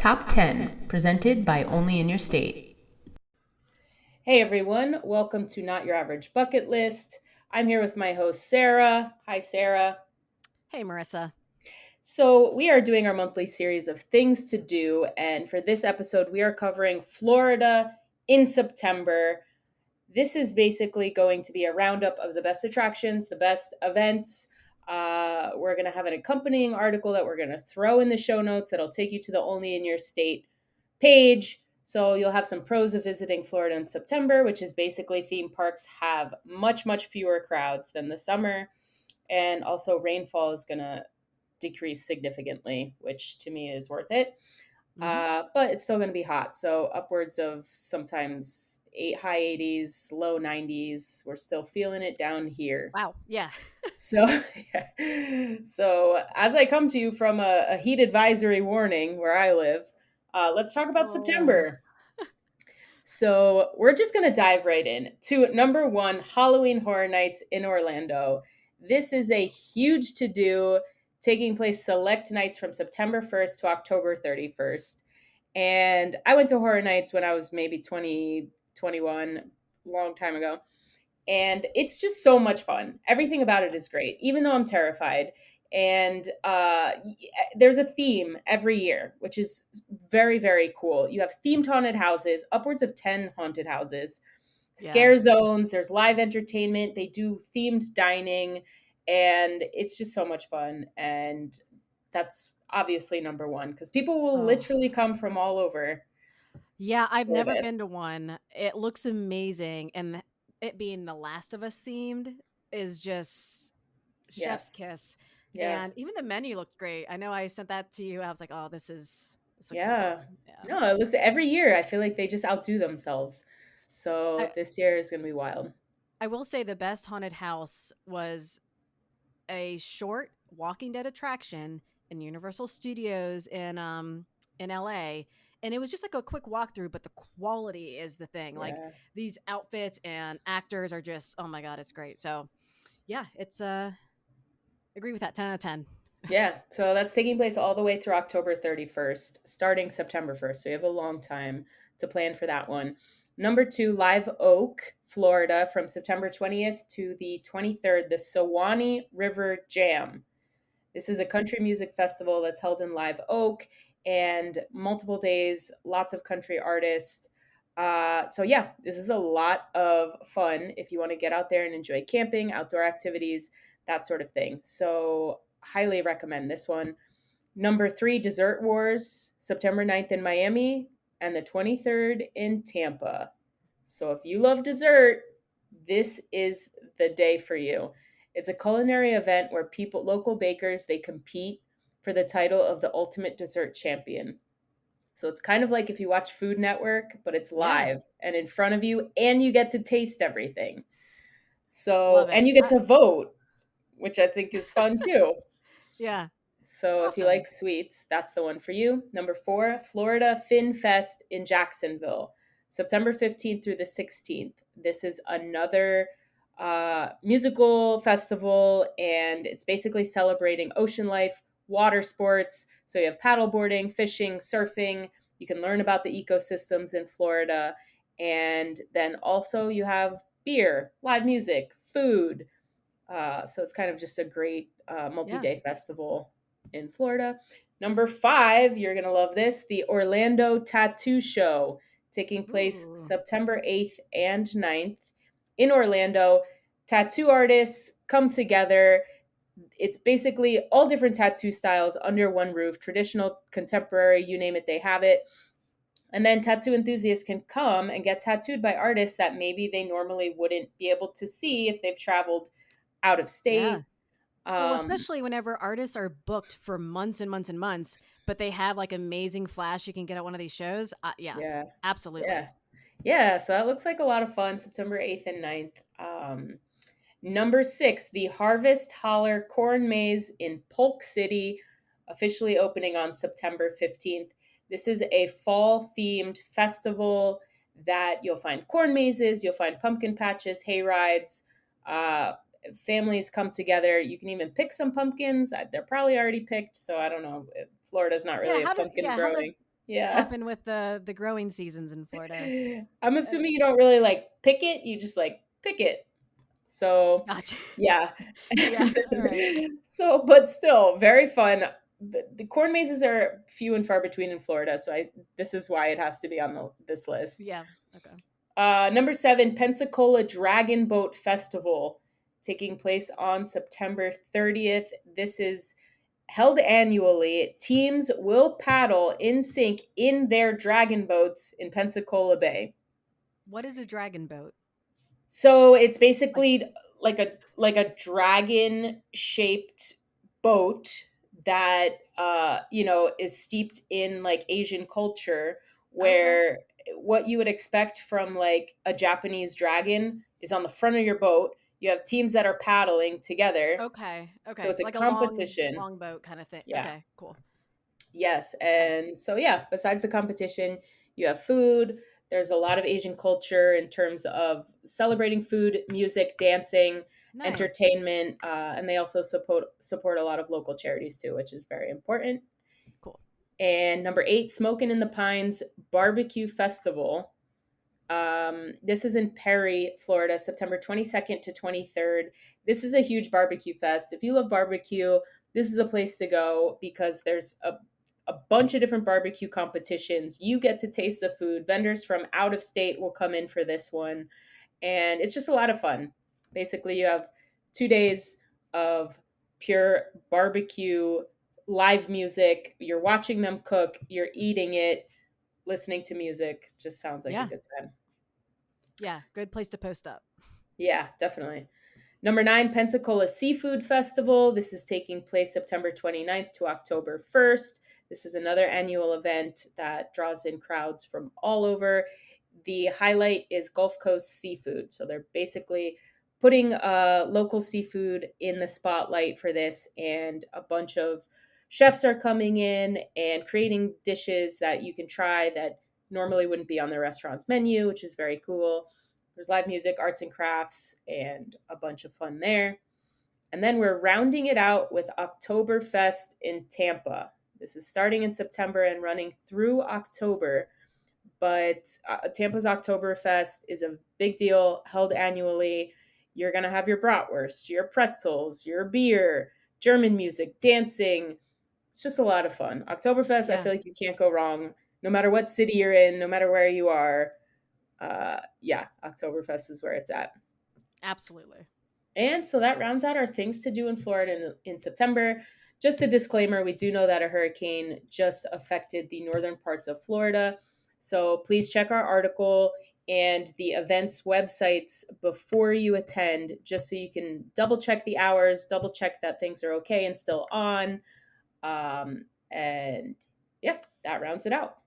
Top 10, presented by Only in Your State. Hey everyone, welcome to Not Your Average Bucket List. I'm here with my host, Sarah. Hi, Sarah. Hey, Marissa. So, we are doing our monthly series of things to do, and for this episode, we are covering Florida in September. This is basically going to be a roundup of the best attractions, the best events. We're going to have an accompanying article that we're going to throw in the show notes that'll take you to the Only in Your State page. So you'll have some pros of visiting Florida in September, which is basically theme parks have much, much fewer crowds than the summer. And also, rainfall is going to decrease significantly, which to me is worth it. But it's still going to be hot. So upwards of sometimes high 80s, low 90s. We're still feeling it down here. Wow. Yeah. So, yeah. So as I come to you from a heat advisory warning where I live, let's talk about Oh. September. So we're just going to dive right in to number one, Halloween Horror Nights in Orlando. This is a huge to do taking place select nights from September 1st to October 31st. And I went to Horror Nights when I was maybe 20, 21, long time ago. And it's just so much fun. Everything about it is great, even though I'm terrified. And there's a theme every year, which is very, very cool. You have themed haunted houses, upwards of 10 haunted houses, Yeah. scare zones, there's live entertainment, they do themed dining, and it's just so much fun. And that's obviously number one because people will Oh. literally come from all over Yeah, I've for never been to this. one. It looks amazing, and it being The Last of Us themed is just chef's Yes. kiss. Yeah. And even the menu looked great. I know I sent that to you. I was like, "Oh, this looks so Yeah. fun." Yeah. No, it looks every year I feel like they just outdo themselves. So I this year is gonna be wild. I will say the best haunted house was a short Walking Dead attraction in Universal Studios in LA, and it was just like a quick walkthrough, but the quality is the thing. Like Yeah. these outfits and actors are just, oh my god, it's great. So yeah, it's agree with that. 10 out of 10. Yeah. So that's taking place all the way through October 31st, starting September 1st. So you have a long time to plan for that one. Number two, Live Oak, Florida, from September 20th to the 23rd, the Sewanee River Jam. This is a country music festival that's held in Live Oak and multiple days, lots of country artists. So, yeah, this is a lot of fun if you want to get out there and enjoy camping, outdoor activities, that sort of thing. So, highly recommend this one. Number three, Dessert Wars, September 9th in Miami and the 23rd in Tampa. So, if you love dessert, this is the day for you. It's a culinary event where local bakers, they compete for the title of the ultimate dessert champion. So it's kind of like if you watch Food Network, but it's Yeah, live and in front of you, and you get to taste everything. So, love and it. you get to vote, which I think is fun too. Yeah, So if you awesome. like sweets, that's the one for you. Number four, Florida Fin Fest in Jacksonville, September 15th through the 16th. This is another musical festival, and it's basically celebrating ocean life, water sports. So you have paddleboarding, fishing, surfing. You can learn about the ecosystems in Florida. And then also you have beer, live music, food. So it's kind of just a great multi Yeah. day festival in Florida. Number five, you're going to love this, the Orlando Tattoo Show, taking place Ooh. September 8th and 9th in Orlando. Tattoo artists come together. It's basically all different tattoo styles under one roof, traditional, contemporary, you name it, they have it. And then tattoo enthusiasts can come and get tattooed by artists that maybe they normally wouldn't be able to see if they've traveled out of Yeah. state. Well, Um, especially whenever artists are booked for months and months and months, but they have like amazing flash you can get at one of these shows. Yeah, yeah, yeah, absolutely. yeah. So that looks like a lot of fun. September 8th and 9th. Number six, the Harvest Holler Corn Maze in Polk City, officially opening on September 15th. This is a fall themed festival that you'll find corn mazes, you'll find pumpkin patches, hay rides. Uh, Families come together. You can even pick some pumpkins. They're probably already picked, so I don't know. Florida's not Yeah, really a pumpkin how's it growing. Yeah. happen with the growing seasons in Florida. I'm Uh, assuming you don't really like pick it, you just like pick it. So, Gotcha. yeah. Yeah. All right. So, but still, very fun. The corn mazes are few and far between in Florida, so this is why it has to be on this list. Yeah. Okay. Number 7, Pensacola Dragon Boat Festival, taking place on September 30th. This is held annually. Teams will paddle in sync in their dragon boats in Pensacola Bay. What is a dragon boat? So it's Like, basically like a dragon shaped boat that is steeped in like Asian culture, okay. where what you would expect from like a Japanese dragon is on the front of your boat. You have teams that are paddling together. Okay. So Okay. it's a Like a competition. long boat kind of thing. Yeah. Okay. Cool. Yes. Nice. And so, yeah, besides the competition, you have food. There's a lot of Asian culture in terms of celebrating food, music, dancing, Nice. entertainment, and they also support a lot of local charities too, which is very important. Cool. And number 8, Smoking in the Pines Barbecue Festival. This is in Perry, Florida, September 22nd to 23rd. This is a huge barbecue fest. If you love barbecue, this is a place to go because there's a bunch of different barbecue competitions. You get to taste the food. Vendors from out of state will come in for this one. And it's just a lot of fun. Basically, you have 2 days of pure barbecue, live music. You're watching them cook, you're eating it, listening to music. Just sounds like a Yeah. good time. Yeah. Good place to post up. Yeah, definitely. Number 9, Pensacola Seafood Festival. This is taking place September 29th to October 1st. This is another annual event that draws in crowds from all over. The highlight is Gulf Coast seafood. So they're basically putting local seafood in the spotlight for this, and a bunch of chefs are coming in and creating dishes that you can try that normally wouldn't be on the restaurant's menu, which is very cool. There's live music, arts and crafts, and a bunch of fun there. And then we're rounding it out with Oktoberfest in Tampa. This is starting in September and running through October. But Tampa's Oktoberfest is a big deal, held annually. You're going to have your bratwurst, your pretzels, your beer, German music, dancing. It's just a lot of fun. Oktoberfest, I Yeah. feel like you can't go wrong no matter what city you're in, no matter where you are. Yeah, Oktoberfest is where it's at. Absolutely. And so that rounds out our things to do in Florida in September. Just a disclaimer, we do know that a hurricane just affected the northern parts of Florida. So please check our article and the events websites before you attend, just so you can double check the hours, double check that things are okay and still on. And yeah, that rounds it out.